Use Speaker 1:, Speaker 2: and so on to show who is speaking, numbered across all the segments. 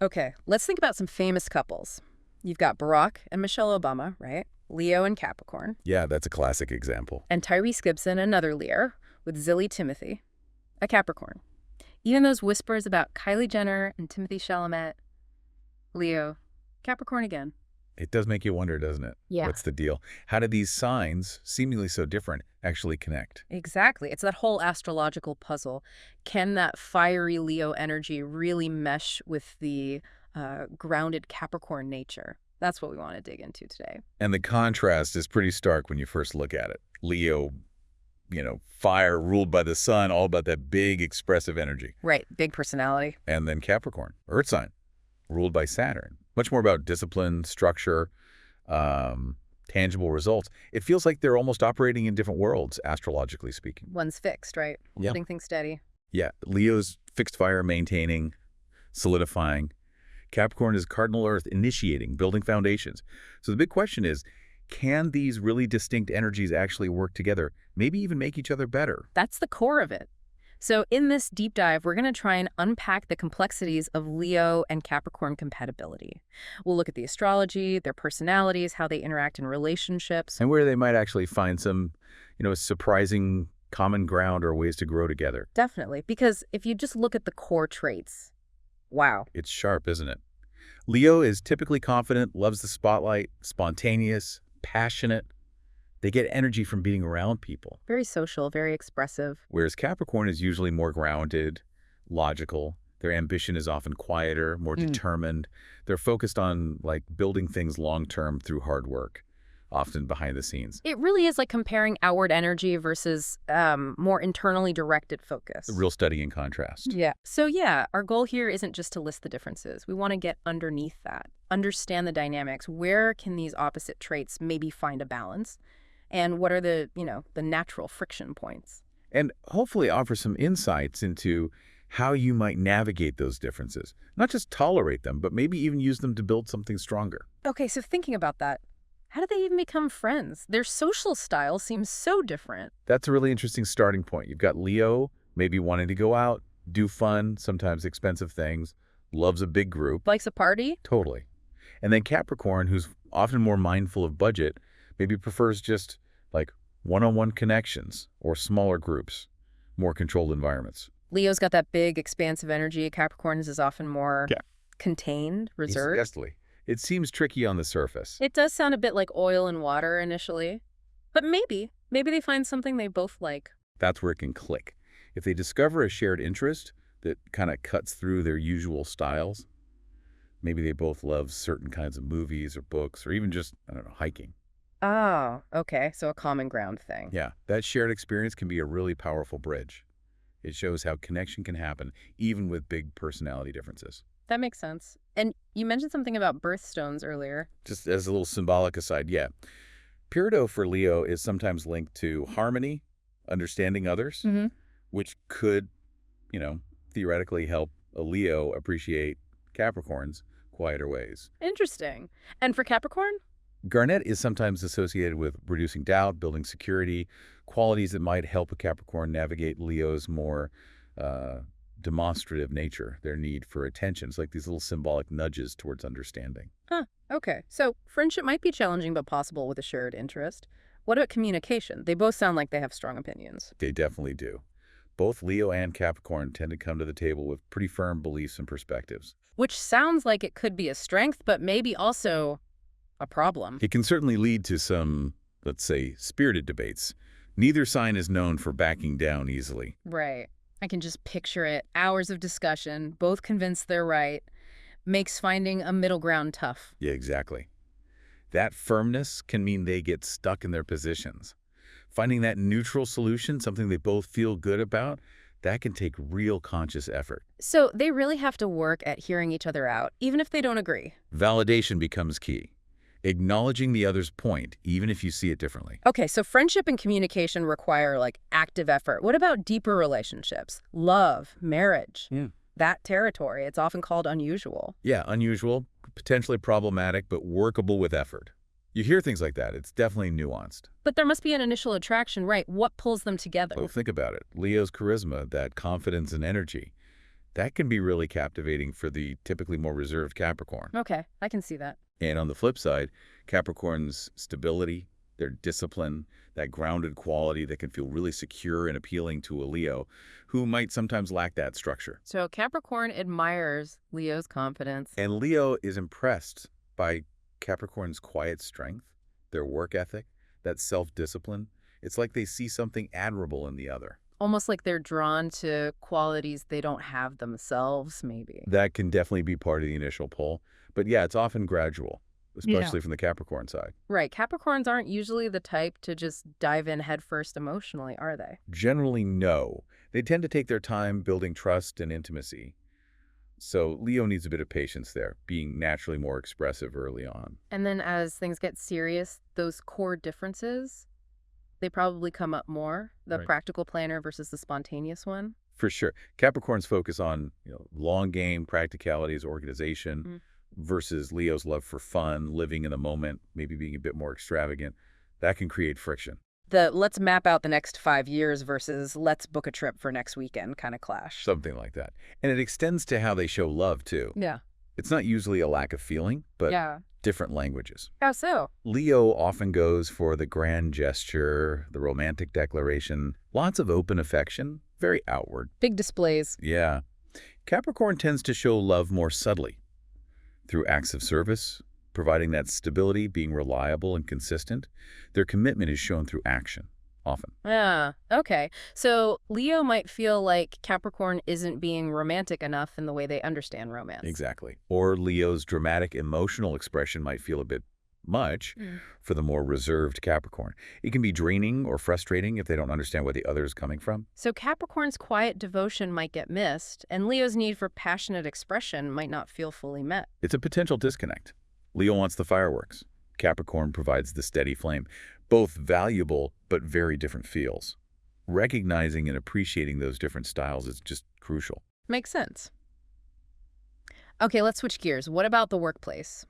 Speaker 1: Okay, let's think about some famous couples. You've got Barack and Michelle Obama, right? Leo and Capricorn.
Speaker 2: Yeah, that's a classic example.
Speaker 1: And Tyrese Gibson, another Leo, with Zilly Timothy, a Capricorn. Even those whispers about Kylie Jenner and Timothy Chalamet, Leo, Capricorn again.
Speaker 2: It does make you wonder, doesn't it?
Speaker 1: Yeah.
Speaker 2: What's the deal? How do these signs, seemingly so different, actually connect?
Speaker 1: Exactly. It's that whole astrological puzzle. Can that fiery Leo energy really mesh with the grounded Capricorn nature? That's what we want to dig into today.
Speaker 2: And the contrast is pretty stark when you first look at it. Leo, fire ruled by the sun, all about that big expressive energy.
Speaker 1: Right. Big personality.
Speaker 2: And then Capricorn, earth sign, ruled by Saturn. Much more about discipline, structure, tangible results. It feels like they're almost operating in different worlds, astrologically speaking.
Speaker 1: One's fixed, right?
Speaker 2: Yeah.
Speaker 1: Holding things steady.
Speaker 2: Yeah, Leo's fixed fire, maintaining, solidifying. Capricorn is cardinal earth, initiating, building foundations. So the big question is, can these really distinct energies actually work together, maybe even make each other better?
Speaker 1: That's the core of it. So in this deep dive, we're going to try and unpack the complexities of Leo and Capricorn compatibility. We'll look at the astrology, their personalities, how they interact in relationships.
Speaker 2: And where they might actually find some, surprising common ground or ways to grow together.
Speaker 1: Definitely, because if you just look at the core traits, wow.
Speaker 2: It's sharp, isn't it? Leo is typically confident, loves the spotlight, spontaneous, passionate. They get energy from being around people.
Speaker 1: Very social, very expressive.
Speaker 2: Whereas Capricorn is usually more grounded, logical. Their ambition is often quieter, more determined. They're focused on building things long-term through hard work, often behind the scenes.
Speaker 1: It really is like comparing outward energy versus more internally directed focus.
Speaker 2: A real study in contrast.
Speaker 1: Yeah. So yeah, our goal here isn't just to list the differences. We want to get underneath that, understand the dynamics. Where can these opposite traits maybe find a balance? And what are the natural friction points?
Speaker 2: And hopefully offer some insights into how you might navigate those differences. Not just tolerate them, but maybe even use them to build something stronger.
Speaker 1: Okay, so thinking about that, how did they even become friends? Their social style seems so different.
Speaker 2: That's a really interesting starting point. You've got Leo, maybe wanting to go out, do fun, sometimes expensive things, loves a big group.
Speaker 1: Likes a party?
Speaker 2: Totally. And then Capricorn, who's often more mindful of budget, maybe prefers just one-on-one connections or smaller groups, more controlled environments.
Speaker 1: Leo's got that big, expansive energy. Capricorn's is often more contained, reserved.
Speaker 2: Definitely. It seems tricky on the surface.
Speaker 1: It does sound a bit like oil and water initially. But maybe they find something they both like.
Speaker 2: That's where it can click. If they discover a shared interest that kind of cuts through their usual styles, maybe they both love certain kinds of movies or books or even just, hiking.
Speaker 1: Oh, okay. So a common ground thing.
Speaker 2: Yeah, that shared experience can be a really powerful bridge. It shows how connection can happen, even with big personality differences.
Speaker 1: That makes sense. And you mentioned something about birthstones earlier.
Speaker 2: Just as a little symbolic aside, yeah. Peridot for Leo is sometimes linked to harmony, understanding others, which could, theoretically help a Leo appreciate Capricorn's quieter ways.
Speaker 1: Interesting. And for Capricorn?
Speaker 2: Garnet is sometimes associated with reducing doubt, building security, qualities that might help a Capricorn navigate Leo's more demonstrative nature, their need for attention. It's like these little symbolic nudges towards understanding.
Speaker 1: Huh. Okay. So friendship might be challenging but possible with a shared interest. What about communication? They both sound like they have strong opinions.
Speaker 2: They definitely do. Both Leo and Capricorn tend to come to the table with pretty firm beliefs and perspectives.
Speaker 1: Which sounds like it could be a strength, but maybe also a problem.
Speaker 2: It can certainly lead to some, let's say, spirited debates. Neither sign is known for backing down easily.
Speaker 1: Right. I can just picture it. Hours of discussion, both convinced they're right, makes finding a middle ground tough.
Speaker 2: Yeah, exactly. That firmness can mean they get stuck in their positions. Finding that neutral solution, something they both feel good about, that can take real conscious effort.
Speaker 1: So they really have to work at hearing each other out, even if they don't agree.
Speaker 2: Validation becomes key. Acknowledging the other's point, even if you see it differently.
Speaker 1: Okay, so friendship and communication require active effort. What about deeper relationships? Love, marriage.
Speaker 2: Yeah.
Speaker 1: That territory, it's often called unusual.
Speaker 2: Yeah, unusual, potentially problematic, but workable with effort. You hear things like that. It's definitely nuanced.
Speaker 1: But there must be an initial attraction, right? What pulls them together?
Speaker 2: Well, think about it. Leo's charisma, that confidence and energy, That can be really captivating for the typically more reserved Capricorn.
Speaker 1: Okay, I can see that.
Speaker 2: And on the flip side, Capricorn's stability, their discipline, that grounded quality that can feel really secure and appealing to a Leo who might sometimes lack that structure.
Speaker 1: So Capricorn admires Leo's confidence.
Speaker 2: And Leo is impressed by Capricorn's quiet strength, their work ethic, that self-discipline. It's like they see something admirable in the other.
Speaker 1: Almost like they're drawn to qualities they don't have themselves, maybe.
Speaker 2: That can definitely be part of the initial pull. But yeah, it's often gradual, especially from the Capricorn side.
Speaker 1: Right. Capricorns aren't usually the type to just dive in headfirst emotionally, are they?
Speaker 2: Generally, no. They tend to take their time building trust and intimacy. So Leo needs a bit of patience there, being naturally more expressive early on.
Speaker 1: And then as things get serious, those core differences, they probably come up more. The
Speaker 2: Right.
Speaker 1: practical planner versus the spontaneous one.
Speaker 2: For sure. Capricorn's focus on long game, practicalities, organization, versus Leo's love for fun, living in the moment, maybe being a bit more extravagant. That can create friction.
Speaker 1: The let's map out the next 5 years versus let's book a trip for next weekend kind of clash.
Speaker 2: Something like that. And it extends to how they show love, too.
Speaker 1: Yeah.
Speaker 2: It's not usually a lack of feeling, but
Speaker 1: Yeah.
Speaker 2: different languages.
Speaker 1: How so?
Speaker 2: Leo often goes for the grand gesture, the romantic declaration, lots of open affection, very outward.
Speaker 1: Big displays.
Speaker 2: Yeah. Capricorn tends to show love more subtly, through acts of service, providing that stability, being reliable and consistent. Their commitment is shown through action, often.
Speaker 1: Yeah. Okay. So Leo might feel like Capricorn isn't being romantic enough in the way they understand romance.
Speaker 2: Exactly. Or Leo's dramatic emotional expression might feel a bit much for the more reserved Capricorn. It can be draining or frustrating if they don't understand where the other is coming from.
Speaker 1: So Capricorn's quiet devotion might get missed, and Leo's need for passionate expression might not feel fully met.
Speaker 2: It's a potential disconnect. Leo wants the fireworks. Capricorn provides the steady flame. Both valuable, but very different feels. Recognizing and appreciating those different styles is just crucial.
Speaker 1: Makes sense. Okay, let's switch gears. What about the workplace?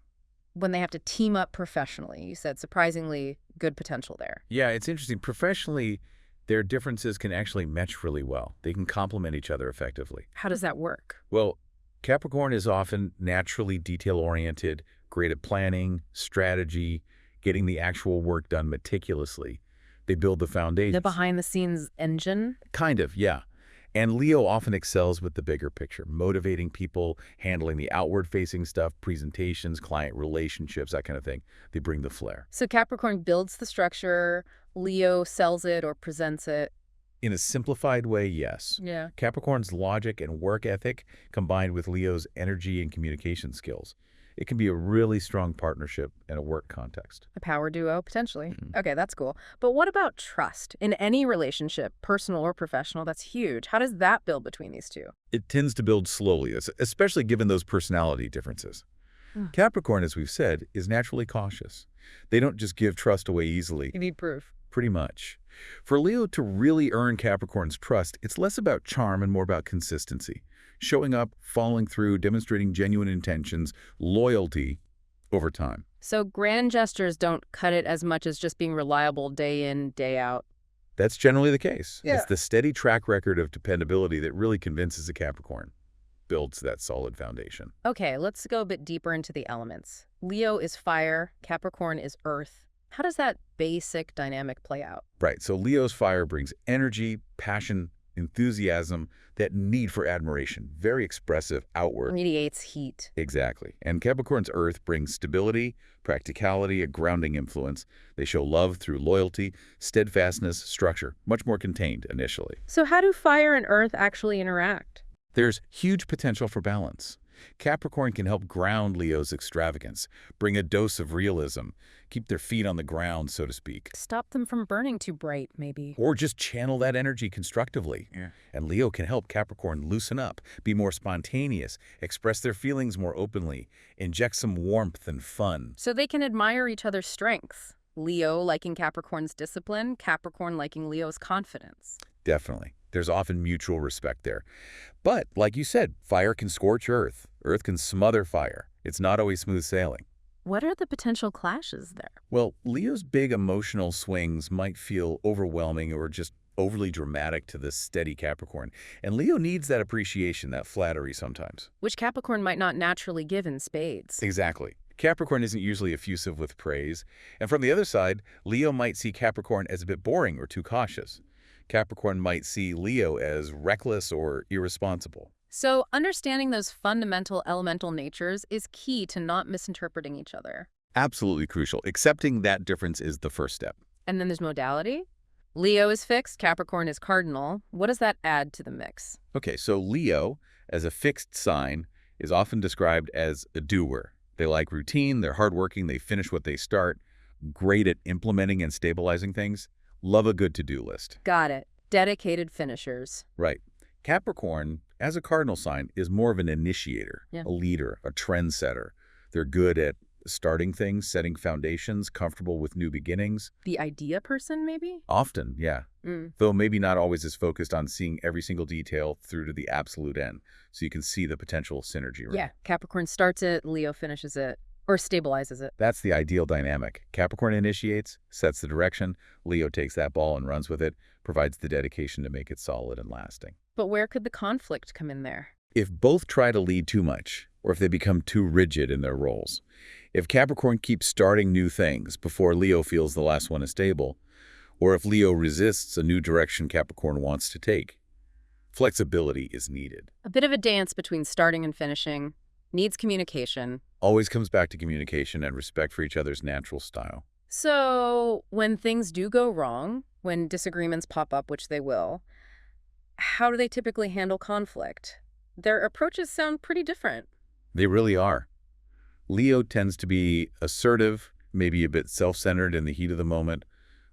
Speaker 1: When they have to team up professionally, you said surprisingly good potential there.
Speaker 2: Yeah, it's interesting. Professionally, their differences can actually mesh really well. They can complement each other effectively.
Speaker 1: How does that work?
Speaker 2: Well, Capricorn is often naturally detail-oriented, great at planning, strategy, getting the actual work done meticulously. They build the foundation.
Speaker 1: The behind-the-scenes engine?
Speaker 2: Kind of, yeah. And Leo often excels with the bigger picture, motivating people, handling the outward-facing stuff, presentations, client relationships, that kind of thing. They bring the flair.
Speaker 1: So Capricorn builds the structure, Leo sells it or presents it.
Speaker 2: In a simplified way, yes.
Speaker 1: Yeah.
Speaker 2: Capricorn's logic and work ethic combined with Leo's energy and communication skills. It can be a really strong partnership in a work context.
Speaker 1: A power duo, potentially. Okay, that's cool. But what about trust? In any relationship, personal or professional, that's huge. How does that build between these two?
Speaker 2: It tends to build slowly, especially given those personality differences. Capricorn, as we've said, is naturally cautious. They don't just give trust away easily.
Speaker 1: You need proof.
Speaker 2: Pretty much. For Leo to really earn Capricorn's trust, it's less about charm and more about consistency. Showing up, following through, demonstrating genuine intentions, loyalty over time.
Speaker 1: So grand gestures don't cut it as much as just being reliable day in, day out.
Speaker 2: That's generally the case.
Speaker 1: Yeah.
Speaker 2: It's the steady track record of dependability that really convinces a Capricorn, builds that solid foundation.
Speaker 1: Okay, let's go a bit deeper into the elements. Leo is fire, Capricorn is earth. How does that basic dynamic play out?
Speaker 2: Right, so Leo's fire brings energy, passion, enthusiasm, that need for admiration. Very expressive, outward.
Speaker 1: Radiates heat.
Speaker 2: Exactly. And Capricorn's earth brings stability, practicality, a grounding influence. They show love through loyalty, steadfastness, structure, much more contained initially.
Speaker 1: So how do fire and earth actually interact?
Speaker 2: There's huge potential for balance. Capricorn can help ground Leo's extravagance, bring a dose of realism, keep their feet on the ground, so to speak.
Speaker 1: Stop them from burning too bright, maybe.
Speaker 2: Or just channel that energy constructively.
Speaker 3: Yeah.
Speaker 2: And Leo can help Capricorn loosen up, be more spontaneous, express their feelings more openly, inject some warmth and fun.
Speaker 1: So they can admire each other's strengths. Leo liking Capricorn's discipline, Capricorn liking Leo's confidence.
Speaker 2: Definitely. There's often mutual respect there. But, like you said, fire can scorch earth. Earth can smother fire. It's not always smooth sailing.
Speaker 1: What are the potential clashes there?
Speaker 2: Well, Leo's big emotional swings might feel overwhelming or just overly dramatic to the steady Capricorn. And Leo needs that appreciation, that flattery sometimes.
Speaker 1: Which Capricorn might not naturally give in spades.
Speaker 2: Exactly. Capricorn isn't usually effusive with praise. And from the other side, Leo might see Capricorn as a bit boring or too cautious. Capricorn might see Leo as reckless or irresponsible.
Speaker 1: So understanding those fundamental elemental natures is key to not misinterpreting each other.
Speaker 2: Absolutely crucial. Accepting that difference is the first step.
Speaker 1: And then there's modality. Leo is fixed, Capricorn is cardinal. What does that add to the mix?
Speaker 2: Okay, so Leo, as a fixed sign, is often described as a doer. They like routine, they're hardworking, they finish what they start, great at implementing and stabilizing things, love a good to-do list.
Speaker 1: Got it. Dedicated finishers.
Speaker 2: Right. Capricorn, as a cardinal sign, is more of an initiator,
Speaker 1: Yeah.
Speaker 2: a leader, a trendsetter. They're good at starting things, setting foundations, comfortable with new beginnings.
Speaker 1: The idea person, maybe?
Speaker 2: Often, yeah. Though maybe not always as focused on seeing every single detail through to the absolute end, so you can see the potential synergy. Right?
Speaker 1: Yeah. Capricorn starts it, Leo finishes it, or stabilizes it.
Speaker 2: That's the ideal dynamic. Capricorn initiates, sets the direction, Leo takes that ball and runs with it, provides the dedication to make it solid and lasting.
Speaker 1: But where could the conflict come in there?
Speaker 2: If both try to lead too much, or if they become too rigid in their roles. If Capricorn keeps starting new things before Leo feels the last one is stable, or if Leo resists a new direction Capricorn wants to take, flexibility is needed.
Speaker 1: A bit of a dance between starting and finishing, needs communication.
Speaker 2: Always comes back to communication and respect for each other's natural style.
Speaker 1: So when things do go wrong, when disagreements pop up, which they will, how do they typically handle conflict? Their approaches sound pretty different.
Speaker 2: They really are. Leo tends to be assertive, maybe a bit self-centered in the heat of the moment,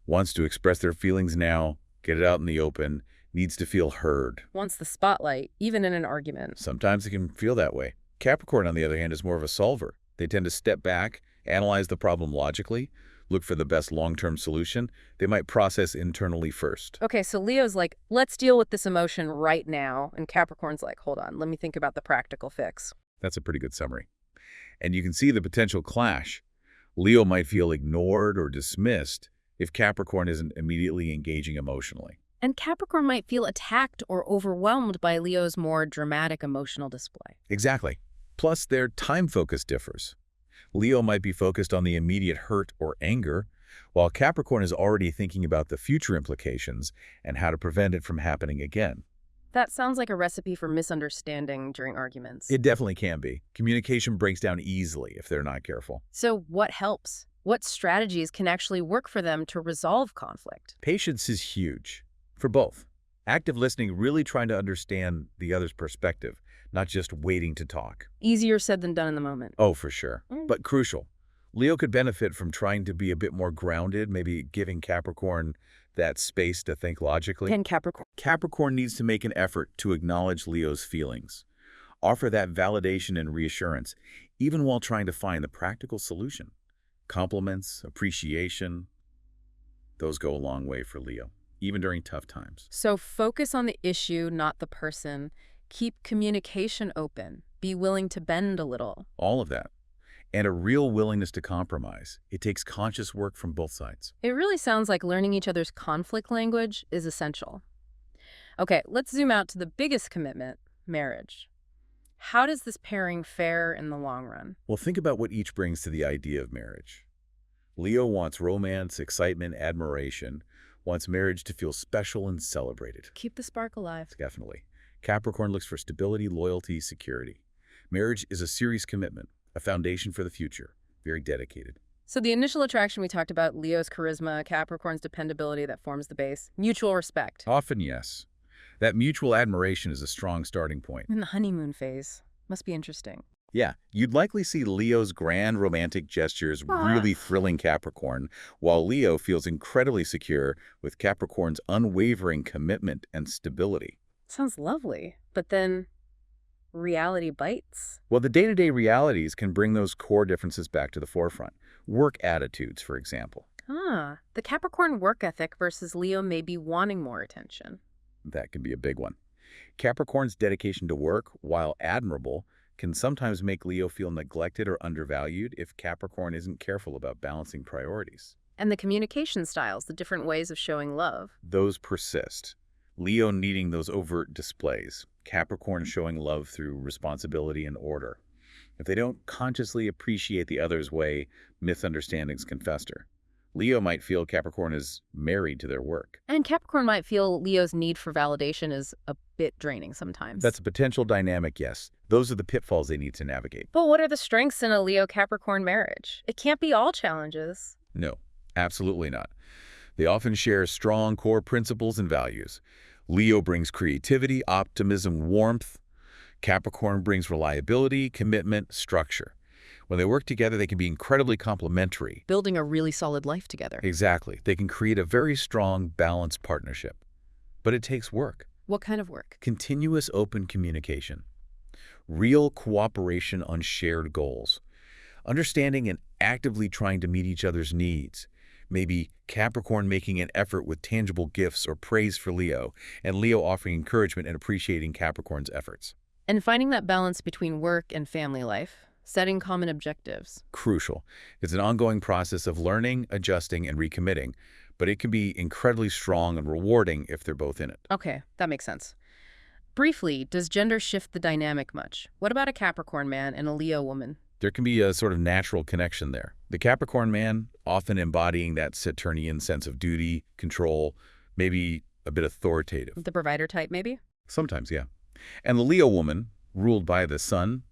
Speaker 2: wants to express their feelings now, get it out in the open, needs to feel heard.
Speaker 1: Wants the spotlight, even in an argument.
Speaker 2: Sometimes it can feel that way. Capricorn, on the other hand, is more of a solver. They tend to step back, analyze the problem logically, look for the best long-term solution. They might process internally first.
Speaker 1: Okay, so Leo's like, let's deal with this emotion right now. And Capricorn's like, hold on, let me think about the practical fix.
Speaker 2: That's a pretty good summary. And you can see the potential clash. Leo might feel ignored or dismissed if Capricorn isn't immediately engaging emotionally.
Speaker 1: And Capricorn might feel attacked or overwhelmed by Leo's more dramatic emotional display.
Speaker 2: Exactly. Plus, their time focus differs. Leo might be focused on the immediate hurt or anger, while Capricorn is already thinking about the future implications and how to prevent it from happening again.
Speaker 1: That sounds like a recipe for misunderstanding during arguments.
Speaker 2: It definitely can be. Communication breaks down easily if they're not careful.
Speaker 1: So what helps? What strategies can actually work for them to resolve conflict?
Speaker 2: Patience is huge for both. Active listening, really trying to understand the other's perspective, not just waiting to talk.
Speaker 1: Easier said than done in the moment.
Speaker 2: Oh, for sure. But crucial. Leo could benefit from trying to be a bit more grounded, maybe giving Capricorn that space to think logically.
Speaker 1: Can Capricorn?
Speaker 2: Capricorn needs to make an effort to acknowledge Leo's feelings. Offer that validation and reassurance, even while trying to find the practical solution. Compliments, appreciation, those go a long way for Leo, even during tough times.
Speaker 1: So focus on the issue, not the person. Keep communication open. Be willing to bend a little.
Speaker 2: All of that. And a real willingness to compromise. It takes conscious work from both sides.
Speaker 1: It really sounds like learning each other's conflict language is essential. Okay, let's zoom out to the biggest commitment, marriage. How does this pairing fare in the long run?
Speaker 2: Well, think about what each brings to the idea of marriage. Leo wants romance, excitement, admiration, wants marriage to feel special and celebrated.
Speaker 1: Keep the spark alive.
Speaker 2: Definitely. Capricorn looks for stability, loyalty, security. Marriage is a serious commitment, a foundation for the future, very dedicated.
Speaker 1: So the initial attraction we talked about, Leo's charisma, Capricorn's dependability that forms the base, mutual respect.
Speaker 2: Often, yes. That mutual admiration is a strong starting point.
Speaker 1: In the honeymoon phase. Must be interesting.
Speaker 2: Yeah, you'd likely see Leo's grand romantic gestures really thrilling Capricorn, while Leo feels incredibly secure with Capricorn's unwavering commitment and stability.
Speaker 1: Sounds lovely. But then reality bites.
Speaker 2: Well, the day-to-day realities can bring those core differences back to the forefront. Work attitudes, for example.
Speaker 1: The Capricorn work ethic versus Leo may be wanting more attention.
Speaker 2: That can be a big one. Capricorn's dedication to work, while admirable, can sometimes make Leo feel neglected or undervalued if Capricorn isn't careful about balancing priorities.
Speaker 1: And the communication styles, the different ways of showing love.
Speaker 2: Those persist. Leo needing those overt displays. Capricorn showing love through responsibility and order. If they don't consciously appreciate the other's way, misunderstandings can fester. Leo might feel Capricorn is married to their work.
Speaker 1: And Capricorn might feel Leo's need for validation is a bit draining sometimes.
Speaker 2: That's a potential dynamic, yes. Those are the pitfalls they need to navigate.
Speaker 1: But what are the strengths in a Leo-Capricorn marriage? It can't be all challenges.
Speaker 2: No, absolutely not. They often share strong core principles and values. Leo brings creativity, optimism, warmth. Capricorn brings reliability, commitment, structure. When they work together, they can be incredibly complementary.
Speaker 1: Building a really solid life together.
Speaker 2: Exactly. They can create a very strong, balanced partnership. But it takes work.
Speaker 1: What kind of work?
Speaker 2: Continuous open communication. Real cooperation on shared goals. Understanding and actively trying to meet each other's needs. Maybe Capricorn making an effort with tangible gifts or praise for Leo, and Leo offering encouragement and appreciating Capricorn's efforts.
Speaker 1: And finding that balance between work and family life. Setting common objectives.
Speaker 2: Crucial. It's an ongoing process of learning, adjusting, and recommitting, but it can be incredibly strong and rewarding if they're both in it.
Speaker 1: Okay, that makes sense. Briefly, does gender shift the dynamic much? What about a Capricorn man and a Leo woman?
Speaker 2: There can be a sort of natural connection there. The Capricorn man, often embodying that Saturnian sense of duty, control, maybe a bit authoritative.
Speaker 1: The provider type, maybe?
Speaker 2: Sometimes, yeah. And the Leo woman, ruled by the sun,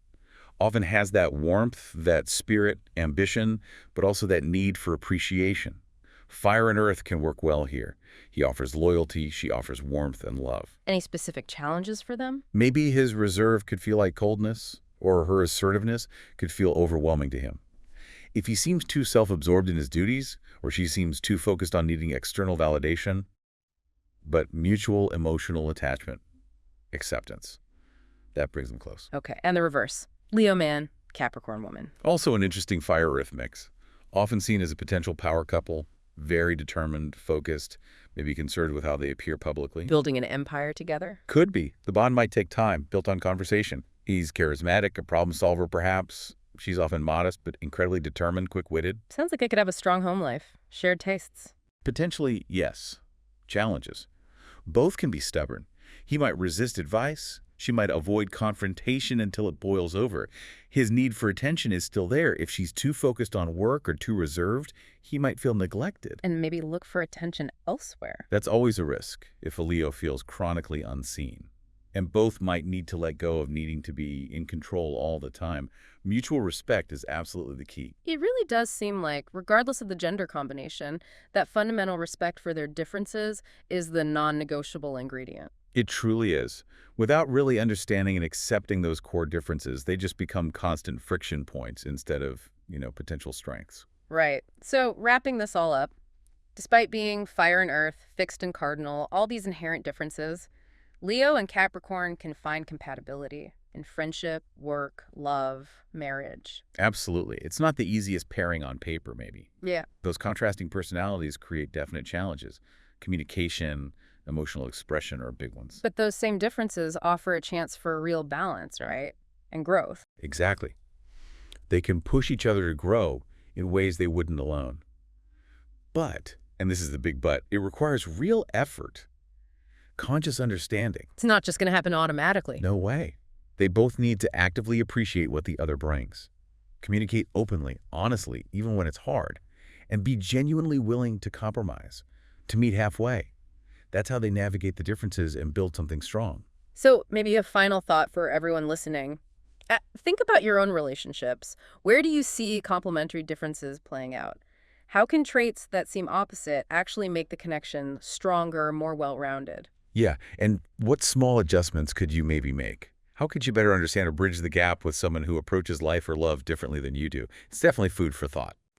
Speaker 2: often has that warmth, that spirit, ambition, but also that need for appreciation. Fire and earth can work well here. He offers loyalty, she offers warmth and love.
Speaker 1: Any specific challenges for them?
Speaker 2: Maybe his reserve could feel like coldness, or her assertiveness could feel overwhelming to him. If he seems too self-absorbed in his duties, or she seems too focused on needing external validation, but mutual emotional attachment, acceptance, that brings them close.
Speaker 1: Okay, and the reverse. Leo man, Capricorn woman.
Speaker 2: Also an interesting fire-earth mix, often seen as a potential power couple, very determined, focused, maybe concerned with how they appear publicly.
Speaker 1: Building an empire together?
Speaker 2: Could be. The bond might take time, built on conversation. He's charismatic, a problem solver perhaps. She's often modest, but incredibly determined, quick-witted.
Speaker 1: Sounds like I could have a strong home life. Shared tastes.
Speaker 2: Potentially, yes. Challenges. Both can be stubborn. He might resist advice. She might avoid confrontation until it boils over. His need for attention is still there. If she's too focused on work or too reserved, he might feel neglected.
Speaker 1: And maybe look for attention elsewhere.
Speaker 2: That's always a risk if a Leo feels chronically unseen. And both might need to let go of needing to be in control all the time. Mutual respect is absolutely the key.
Speaker 1: It really does seem like, regardless of the gender combination, that fundamental respect for their differences is the non-negotiable ingredient.
Speaker 2: It truly is. Without really understanding and accepting those core differences, they just become constant friction points instead of, potential strengths.
Speaker 1: Right. So wrapping this all up, despite being fire and earth, fixed and cardinal, all these inherent differences, Leo and Capricorn can find compatibility in friendship, work, love, marriage.
Speaker 2: Absolutely. It's not the easiest pairing on paper, maybe.
Speaker 1: Yeah.
Speaker 2: Those contrasting personalities create definite challenges. Communication, emotional expression are big ones.
Speaker 1: But those same differences offer a chance for real balance, right? And growth.
Speaker 2: Exactly. They can push each other to grow in ways they wouldn't alone. But, and this is the big but, it requires real effort, conscious understanding.
Speaker 1: It's not just going to happen automatically.
Speaker 2: No way. They both need to actively appreciate what the other brings, communicate openly, honestly, even when it's hard, and be genuinely willing to compromise, to meet halfway. That's how they navigate the differences and build something strong.
Speaker 1: So maybe a final thought for everyone listening. Think about your own relationships. Where do you see complementary differences playing out? How can traits that seem opposite actually make the connection stronger, more well-rounded?
Speaker 2: Yeah, and what small adjustments could you maybe make? How could you better understand or bridge the gap with someone who approaches life or love differently than you do? It's definitely food for thought.